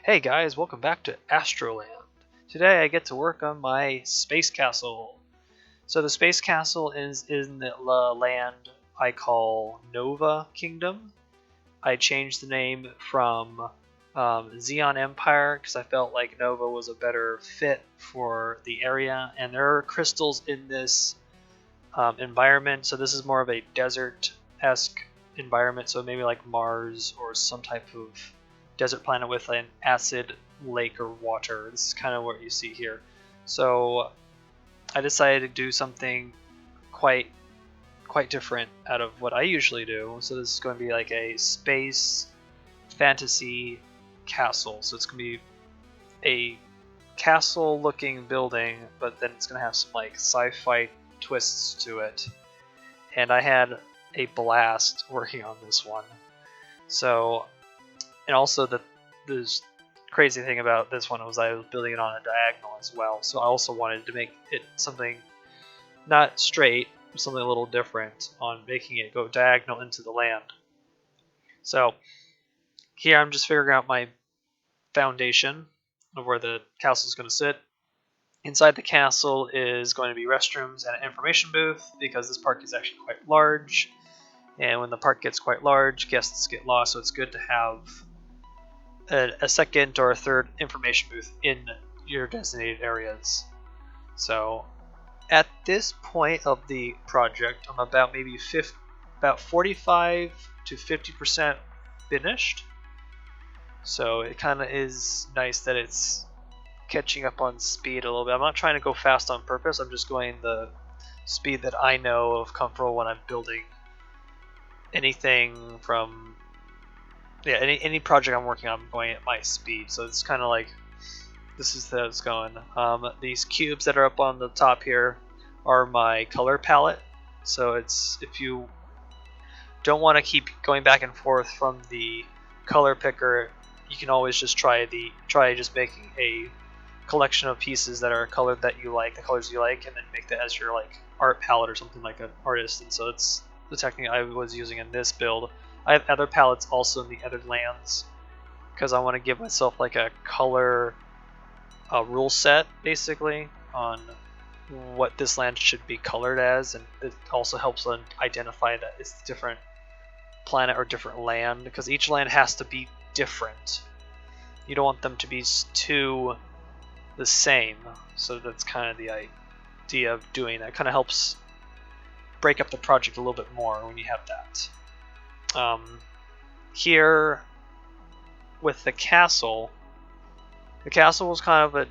Hey guys, welcome back to Astro-Land. Today I get to work on my space castle. So the space castle is in the land I call Nova Kingdom. I changed the name from Xeon Empire because I felt like Nova was a better fit for the area, and there are crystals in this environment, so this is more of a desert-esque environment, so maybe like Mars or some type of desert planet with an acid lake or water. This is kind of what you see here. So I decided to do something quite different out of what I usually do. So this is going to be like a space fantasy castle. So it's going to be a castle looking building, but then it's going to have some like sci-fi twists to it. And I had a blast working on this one. So, and also the crazy thing about this one was I was building it on a diagonal as well. So I also wanted to make it something not straight, but something a little different on making it go diagonal into the land. So here I'm just figuring out my foundation of where the castle is going to sit. Inside the castle is going to be restrooms and an information booth because this park is actually quite large. And when the park gets quite large, guests get lost, so it's good to have a second or a third information booth in your designated areas. So at this point of the project, I'm about maybe about 45 to 50% finished. So it kind of is nice that it's catching up on speed a little bit. I'm not trying to go fast on purpose. I'm just going the speed that I know of comfortable when I'm building anything from any project I'm working on. I'm going at my speed, so it's kind of like this is how it's going. These cubes that are up on the top here are my color palette. So it's, if you don't want to keep going back and forth from the color picker, you can always just try just making a collection of pieces that are colored that you like, the colors you like, and then make that as your like art palette or something like an artist. And so it's the technique I was using in this build. I have other palettes also in the other lands because I want to give myself like a color rule set basically on what this land should be colored as, and it also helps identify that it's a different planet or different land because each land has to be different. You don't want them to be too the same, so that's kind of the idea of doing that. It kind of helps break up the project a little bit more when you have that. Here with the castle was kind of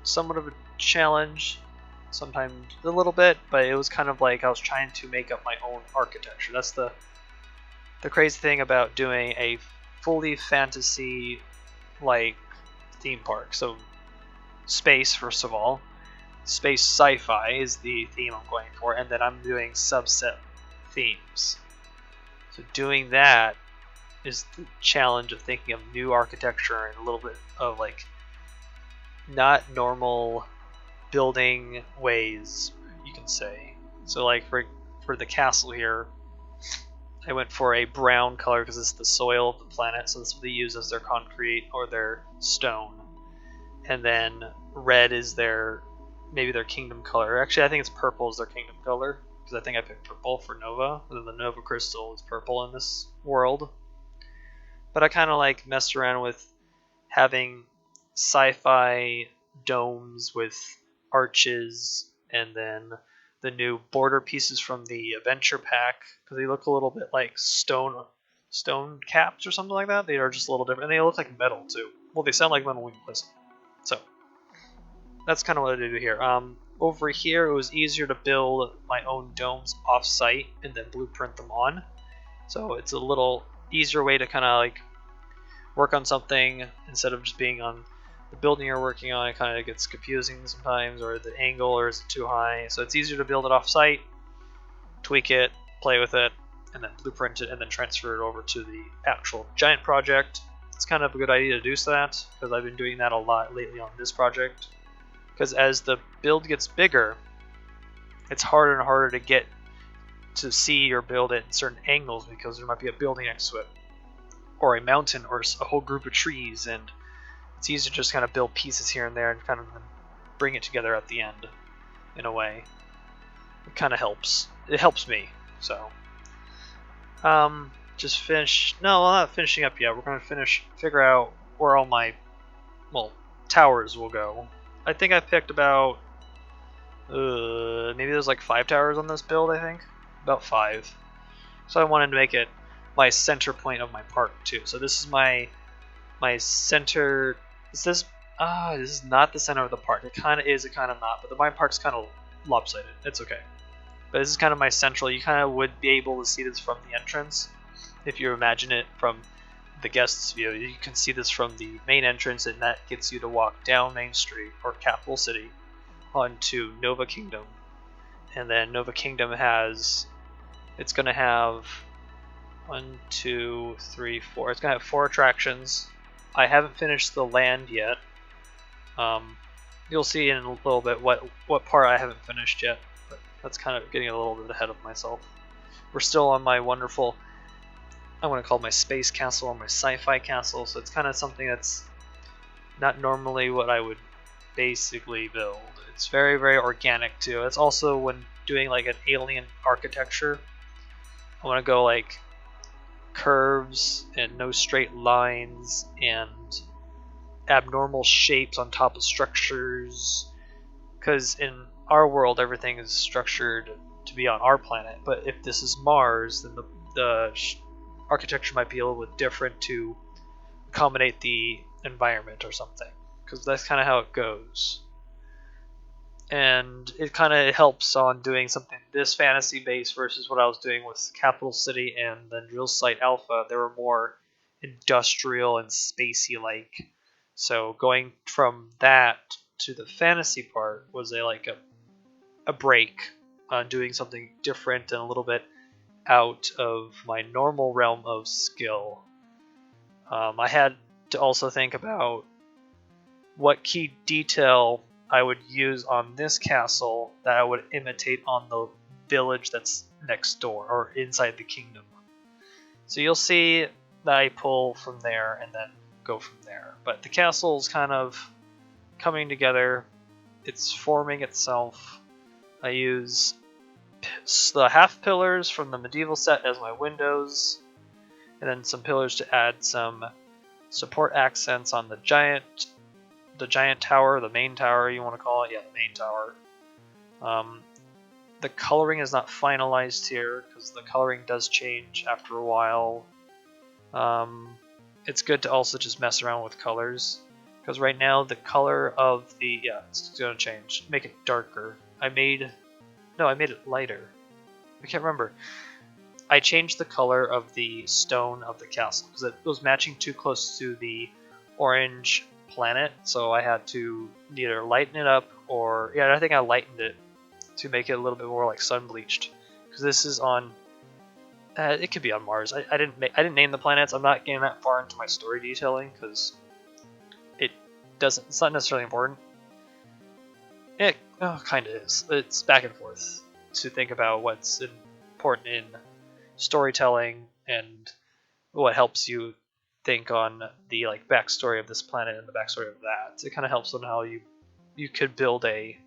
somewhat of a challenge, sometimes a little bit, but it was kind of like I was trying to make up my own architecture. That's the crazy thing about doing a fully fantasy like theme park. So space, first of all, space sci-fi is the theme I'm going for, and then I'm doing subset themes. So doing that is the challenge of thinking of new architecture and a little bit of like not normal building ways, you can say. So like for the castle here, I went for a brown color because it's the soil of the planet, so that's what they use as their concrete or their stone. And then red is maybe their kingdom color. Actually, I think it's purple is their kingdom color, because I think I picked purple for Nova, and then the Nova crystal is purple in this world. But I kind of like messed around with having sci-fi domes with arches, and then the new border pieces from the adventure pack, because they look a little bit like stone caps or something like that. They are just a little different, and they look like metal too. Well, they sound like metal when you listen. So that's kind of what I do here. Over here, it was easier to build my own domes off-site and then blueprint them on. So it's a little easier way to kind of like work on something instead of just being on the building you're working on. It kind of gets confusing sometimes, or the angle, or is it too high? So it's easier to build it off-site, tweak it, play with it, and then blueprint it, and then transfer it over to the actual giant project. It's kind of a good idea to do that because I've been doing that a lot lately on this project. because as the build gets bigger, it's harder and harder to get to see or build it in certain angles because there might be a building next to it, or a mountain, or a whole group of trees, and it's easier to just kind of build pieces here and there and kind of bring it together at the end in a way. It kind of helps. It helps me. So, just finish. No, I'm not finishing up yet. We're gonna figure out where all my, well, towers will go. I think I picked about, maybe there's like 5 towers on this build. I think about 5. So I wanted to make it my center point of my park too. So this is my center. Is this? This is not the center of the park. It kind of is. It kind of not. But my park's kind of lopsided. It's okay. But this is kind of my central. You kind of would be able to see this from the entrance. If you imagine it from the guest's view, you can see this from the main entrance, and that gets you to walk down Main Street, or Capital City, onto Nova Kingdom. And then Nova Kingdom has, it's going to have 1, 2, 3, 4. It's going to have 4 attractions. I haven't finished the land yet. You'll see in a little bit what part I haven't finished yet. But that's kind of getting a little bit ahead of myself. We're still on my wonderful, I want to call it my space castle or my sci-fi castle, so it's kind of something that's not normally what I would basically build. It's very, very organic too. It's also when doing like an alien architecture, I want to go like curves and no straight lines and abnormal shapes on top of structures, because in our world everything is structured to be on our planet, but if this is Mars, then the architecture might be a little bit different to accommodate the environment or something, because that's kind of how it goes. And it kind of helps on doing something this fantasy based versus what I was doing with Capital City and then Drill Site Alpha. They were more industrial and spacey like. So going from that to the fantasy part was a break on doing something different and a little bit out of my normal realm of skill. I had to also think about what key detail I would use on this castle that I would imitate on the village that's next door or inside the kingdom. So you'll see that I pull from there and then go from there. But the castle's kind of coming together. It's forming itself. I use the half pillars from the medieval set as my windows, and then some pillars to add some support accents on the giant tower, the main tower you want to call it. Yeah, the main tower. The coloring is not finalized here because the coloring does change after a while. It's good to also just mess around with colors, because right now the color of the, it's going to change. Make it darker. I made it lighter. I can't remember. I changed the color of the stone of the castle because it was matching too close to the orange planet, so I had to either lighten it up or, I think I lightened it to make it a little bit more like sun bleached, because this is on, it could be on Mars. I didn't name the planets. I'm not getting that far into my story detailing because it's not necessarily important. It kind of is. It's back and forth to think about what's important in storytelling and what helps you think on the like backstory of this planet and the backstory of that. It kind of helps on how you could build a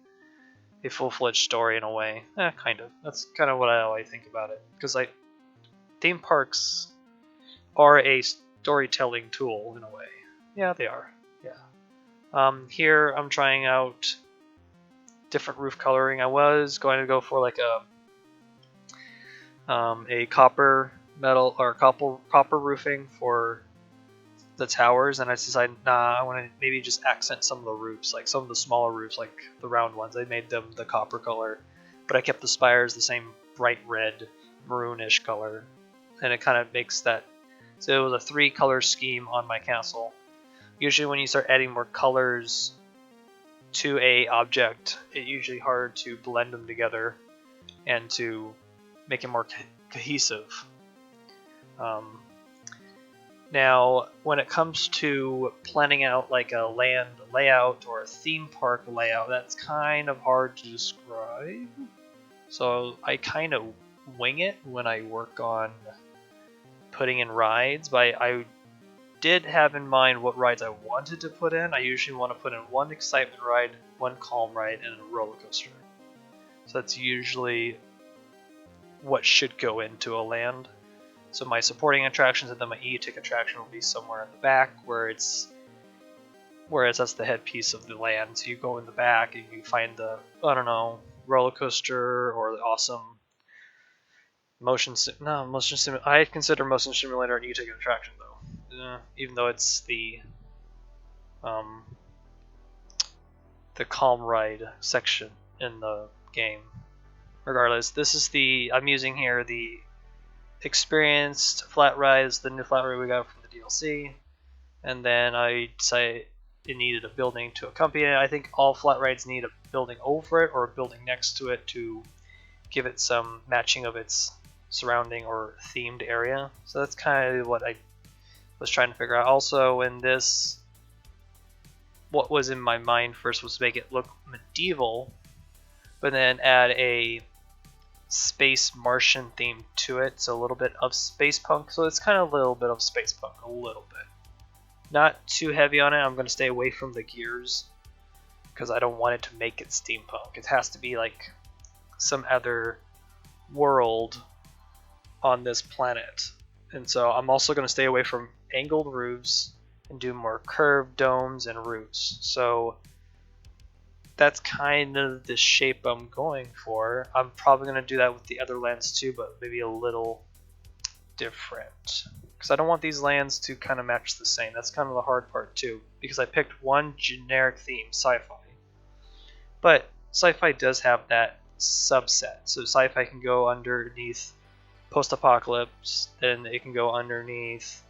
full-fledged story in a way. Kind of. That's kind of what I think about it, because theme parks are a storytelling tool in a way. Yeah, they are. Yeah. Here I'm trying out different roof coloring. I was going to go for like a copper metal or copper roofing for the towers, and I decided, I want to maybe just accent some of the roofs, like some of the smaller roofs, like the round ones. I made them the copper color, but I kept the spires the same bright red, maroonish color, and it kind of makes that. So it was a 3-color scheme on my castle. Usually when you start adding more colors to a object, it's usually hard to blend them together and to make it more cohesive. Now, when it comes to planning out like a land layout or a theme park layout, that's kind of hard to describe. So I kind of wing it when I work on putting in rides, but I did have in mind what rides I wanted to put in. I usually want to put in one excitement ride, one calm ride, and a roller coaster. So that's usually what should go into a land. So my supporting attractions and then my e-tick attraction will be somewhere in the back whereas that's the headpiece of the land. So you go in the back and you find the, I don't know, roller coaster or the awesome motion simulator. I consider motion simulator an e-tick attraction though, even though it's the calm ride section in the game. Regardless, this is I'm using here the experienced flat ride is the new flat ride we got from the DLC, and then I decided it needed a building to accompany it. I think all flat rides need a building over it or a building next to it to give it some matching of its surrounding or themed area. So that's kind of what I was trying to figure out. Also in this, what was in my mind first was to make it look medieval, but then add a space Martian theme to it, so a little bit of space punk. So it's kind of a little bit of space punk, a little bit. Not too heavy on it. I'm going to stay away from the gears because I don't want it to make it steampunk. It has to be like some other world on this planet. And so I'm also going to stay away from angled roofs and do more curved domes and roofs. So that's kind of the shape I'm going for. I'm probably going to do that with the other lands too, but maybe a little different. Because I don't want these lands to kind of match the same. That's kind of the hard part too, because I picked one generic theme, sci-fi. But sci-fi does have that subset. So sci-fi can go underneath post-apocalypse, then it can go underneath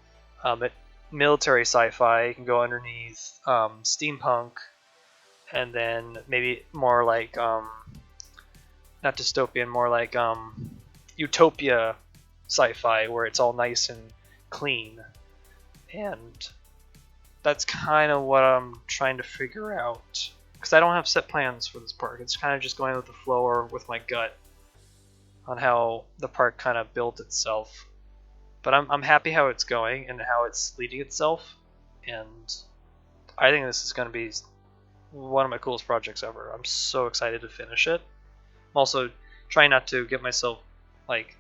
military sci-fi, it can go underneath steampunk, and then maybe more like not dystopian, more like utopia sci-fi, where it's all nice and clean. And that's kind of what I'm trying to figure out, because I don't have set plans for this park. It's kind of just going with the flow or with my gut on how the park kind of built itself. But I'm happy how it's going and how it's leading itself, and I think this is going to be one of my coolest projects ever. I'm so excited to finish it. I'm also trying not to get myself like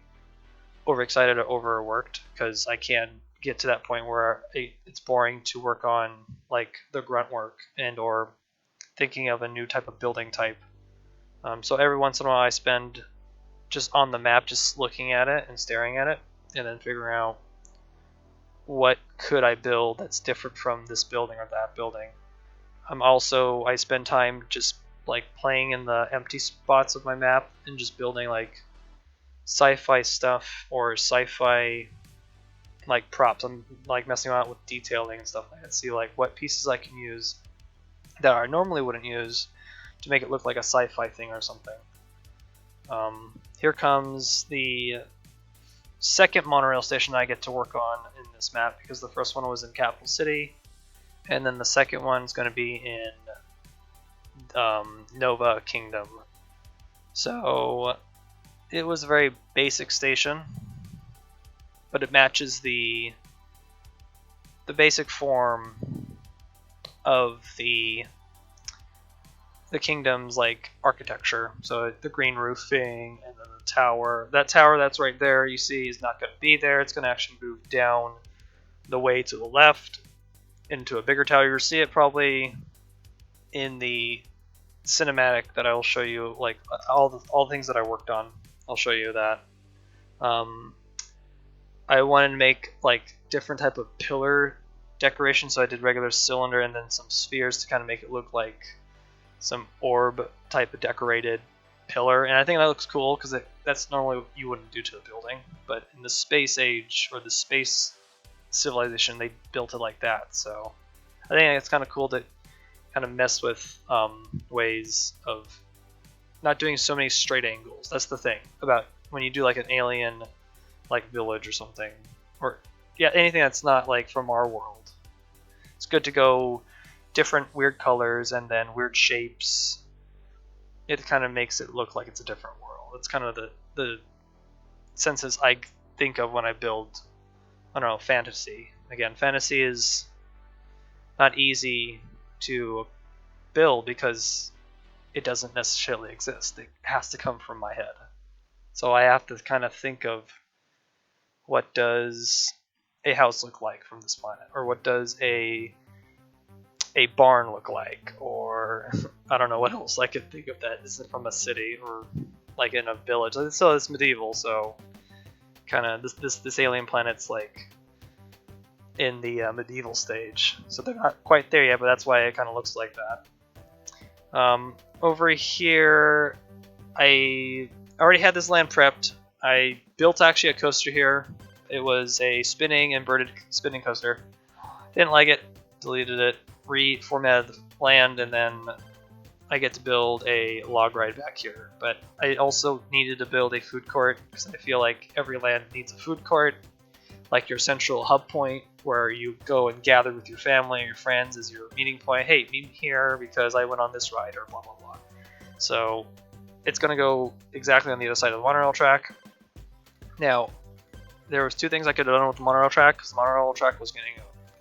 overexcited or overworked, because I can get to that point where it's boring to work on like the grunt work and or thinking of a new type of building type. So every once in a while I spend just on the map just looking at it and staring at it and then figuring out what could I build that's different from this building or that building. I spend time just like playing in the empty spots of my map and just building like sci-fi stuff or sci-fi like props. I'm like messing around with detailing and stuff like that. See like what pieces I can use that I normally wouldn't use to make it look like a sci-fi thing or something. Here comes the second monorail station I get to work on in this map, because the first one was in Capital City, and then the second one's going to be in Nova Kingdom. So it was a very basic station, but it matches the basic form of the kingdom's like architecture. So the green roofing and then the tower. That tower that's right there you see is not going to be there. It's going to actually move down the way to the left into a bigger tower. You'll see it probably in the cinematic that I'll show you, like all the things that I worked on. I'll show you that. I wanted to make like different type of pillar decoration, so I did regular cylinder and then some spheres to kind of make it look like some orb type of decorated pillar. And I think that looks cool because that's normally what you wouldn't do to a building, but in the space age or the space civilization they built it like that. So I think it's kind of cool to kind of mess with ways of not doing so many straight angles. That's the thing about when you do like an alien like village or something, or yeah, anything that's not like from our world. It's good to go different weird colors and then weird shapes. It kind of makes it look like it's a different world. It's kind of the senses I think of when I build, I don't know, fantasy. Again, fantasy is not easy to build because it doesn't necessarily exist. It has to come from my head. So I have to kind of think of what does a house look like from this planet, or what does a barn look like, or I don't know what else I could think of that isn't from a city or like in a village. So it's medieval, so kind of this alien planet's like in the medieval stage, so they're not quite there yet, but that's why it kind of looks like that. Over here, I already had this land prepped. I built actually a coaster here. It was a inverted spinning coaster. Didn't like it, deleted it, reformatted the land, and then I get to build a log ride back here. But I also needed to build a food court because I feel like every land needs a food court, like your central hub point where you go and gather with your family or your friends as your meeting point. Hey, meet me here because I went on this ride, or blah blah blah. So it's going to go exactly on the other side of the monorail track. Now, there was two things I could have done with the monorail track because the monorail track was getting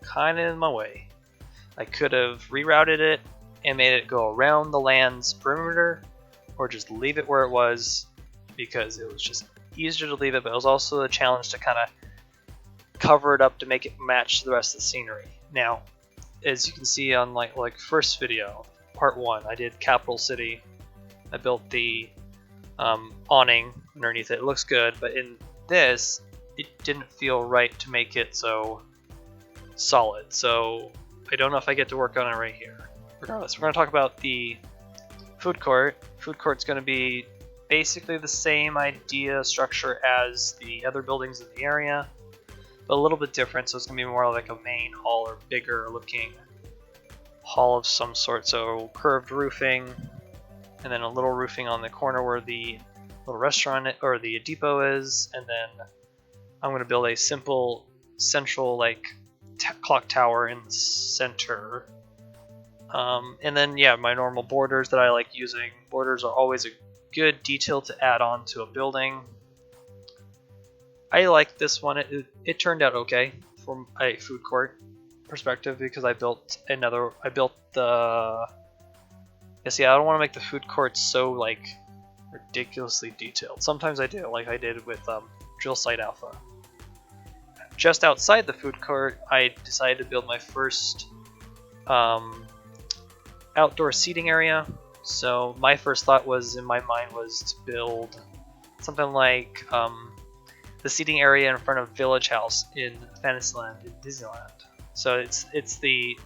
kind of in my way. I could have rerouted it and made it go around the land's perimeter, or just leave it where it was because it was just easier to leave it, but it was also a challenge to kind of cover it up to make it match the rest of the scenery. Now, as you can see on like first video, part 1, I did Capital City. I built the awning underneath it. It looks good, but in this, it didn't feel right to make it so solid. So I don't know if I get to work on it right here. Regardless, we're going to talk about the food court. Food court's going to be basically the same idea structure as the other buildings in the area, but a little bit different. So it's going to be more like a main hall or bigger looking hall of some sort. So curved roofing, and then a little roofing on the corner where the little restaurant or the depot is, and then I'm going to build a simple central clock tower in the center. And then yeah, my normal borders that I like using. Borders are always a good detail to add on to a building. I like this one. It turned out okay from a food court perspective because I built the I don't want to make the food court so ridiculously detailed. Sometimes I do, like I did with Drill Site Alpha. Just outside the food court, I decided to build my first outdoor seating area. So my first thought in my mind was to build something like the seating area in front of Village House in Fantasyland in Disneyland. So it's the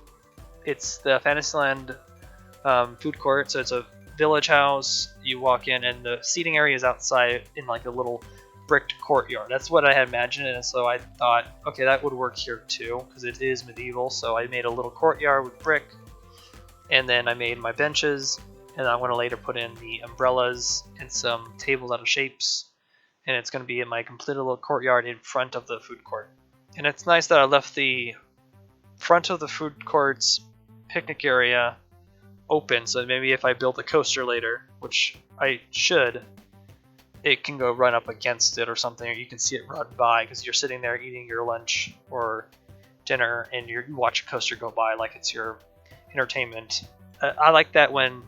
Fantasyland food court. So it's a Village House. You walk in, and the seating area is outside in like a little bricked courtyard. That's what I had imagined, and so I thought, okay, that would work here too because it is medieval. So I made a little courtyard with brick, and then I made my benches, and I'm going to later put in the umbrellas and some tables out of shapes, and it's going to be in my completed little courtyard in front of the food court. And it's nice that I left the front of the food court's picnic area open, so maybe if I build a coaster later, which I should, it can go run up against it or something, or you can see it run by because you're sitting there eating your lunch or dinner and you watch a coaster go by like it's your entertainment. I like that when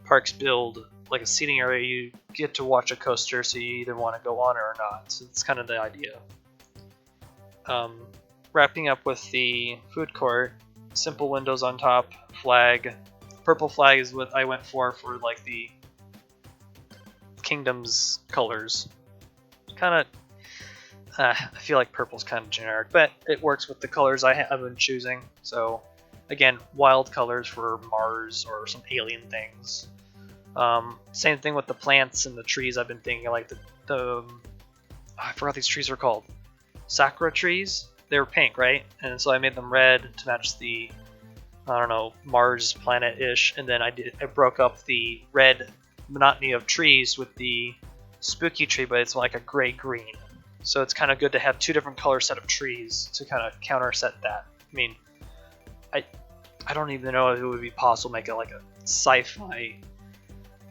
parks build like a seating area, you get to watch a coaster, so you either want to go on it or not. So it's kind of the idea. Wrapping up with the food court, simple windows on top, flag. Purple flag is what I went for like the kingdom's colors. Kind of, I feel like purple's kind of generic, but it works with the colors I've been choosing. So again, wild colors for Mars or some alien things. Same thing with the plants and the trees. I've been thinking like I forgot these trees are called. Sakura trees. They were pink, right? And so I made them red to match the, I don't know, Mars planet-ish. And then I broke up the red monotony of trees with the spooky tree, but it's like a gray-green. So it's kind of good to have two different color set of trees to kind of counter set that. I mean, I don't even know if it would be possible to make it like a sci-fi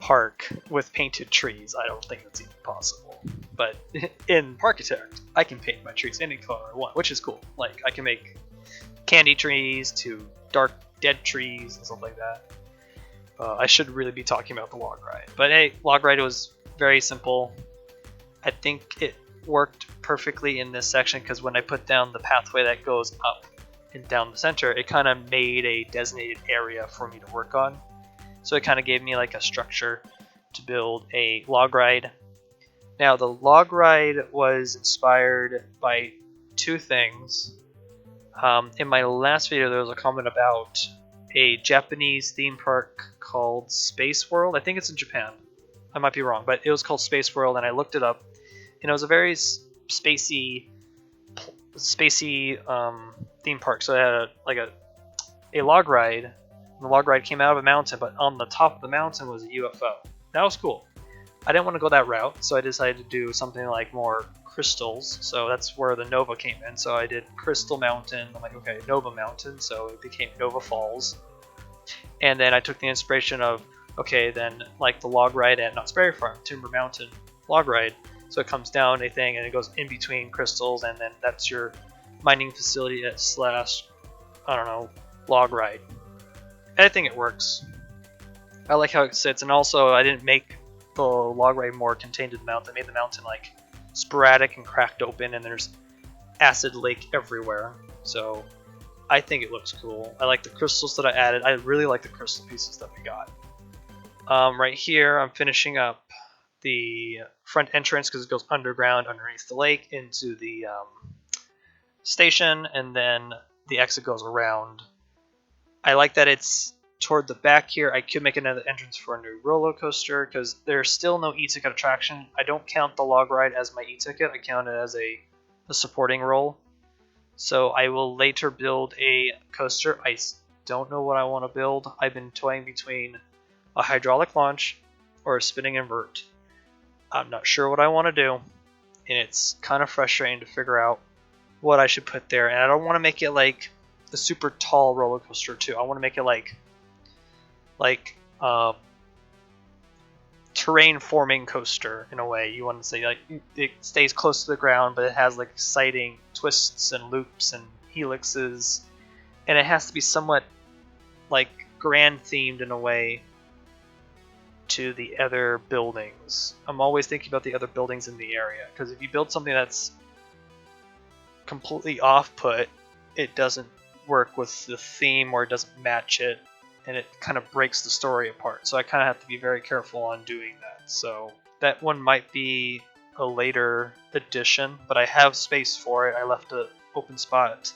park with painted trees. I don't think that's even possible. But in Parkitect, I can paint my trees any color I want, which is cool. Like, I can make candy trees to dark dead trees and stuff like that. I should really be talking about the log ride. But hey, log ride was very simple. I think it worked perfectly in this section because when I put down the pathway that goes up and down the center, it kind of made a designated area for me to work on. So it kind of gave me like a structure to build a log ride. Now the log ride was inspired by two things. In my last video there was a comment about a Japanese theme park called Space World. I think it's in Japan. I might be wrong, but it was called Space World, and I looked it up, and it was a very spacey theme park. So it had a log ride. The log ride came out of a mountain, but on the top of the mountain was a UFO. That was cool. I didn't want to go that route, so I decided to do something like more crystals. So that's where the Nova came in. So I did Crystal Mountain. I'm like, okay, Nova Mountain. So it became Nova Falls. And then I took the inspiration of, okay, then like the log ride at Knott's Berry Farm, Timber Mountain log ride. So it comes down a thing and it goes in between crystals, and then that's your mining facility at / I don't know, log ride. I think it works. I like how it sits, and also I didn't make the log ride more contained in the mountain. I made the mountain like sporadic and cracked open, and there's acid lake everywhere. So I think it looks cool. I like the crystals that I added. I really like the crystal pieces that we got. Right here, I'm finishing up the front entrance because it goes underground underneath the lake into the station, and then the exit goes around. I like that it's toward the back here. I could make another entrance for a new roller coaster because there's still no e-ticket attraction. I don't count the log ride as my e-ticket. I count it as a supporting role. So I will later build a coaster. I don't know what I want to build. I've been toying between a hydraulic launch or a spinning invert. I'm not sure what I want to do, and it's kind of frustrating to figure out what I should put there. And I don't want to make it like a super tall roller coaster too. I want to make it like terrain forming coaster in a way. You want to say like it stays close to the ground, but it has like exciting twists and loops and helixes, and it has to be somewhat like grand themed in a way to the other buildings. I'm always thinking about the other buildings in the area, because if you build something that's completely off-put, it doesn't work with the theme, or it doesn't match it, and it kind of breaks the story apart. So I kind of have to be very careful on doing that. So that one might be a later addition, but I have space for it. I left an open spot,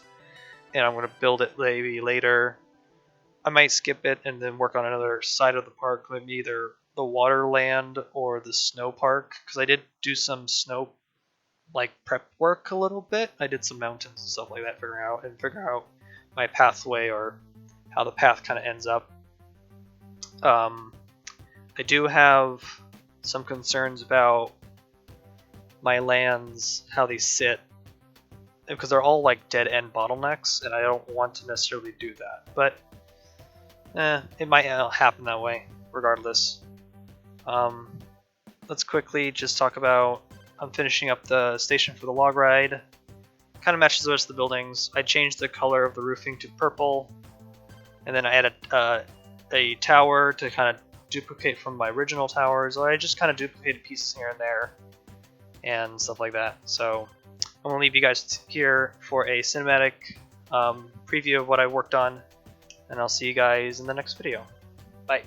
and I'm going to build it maybe later. I might skip it and then work on another side of the park, maybe either the Waterland or the snow park, because I did do some snow like prep work a little bit. I did some mountains and stuff like that, figure out my pathway or how the path kind of ends up. I do have some concerns about my lands, how they sit, because they're all like dead end bottlenecks, and I don't want to necessarily do that. But it might happen that way, regardless. Let's quickly just talk about, I'm finishing up the station for the log ride. Kind of matches the rest of the buildings. I changed the color of the roofing to purple, and then I added a tower to kind of duplicate from my original towers. I just kind of duplicated pieces here and there and stuff like that. So I'm going to leave you guys here for a cinematic preview of what I worked on, and I'll see you guys in the next video. Bye.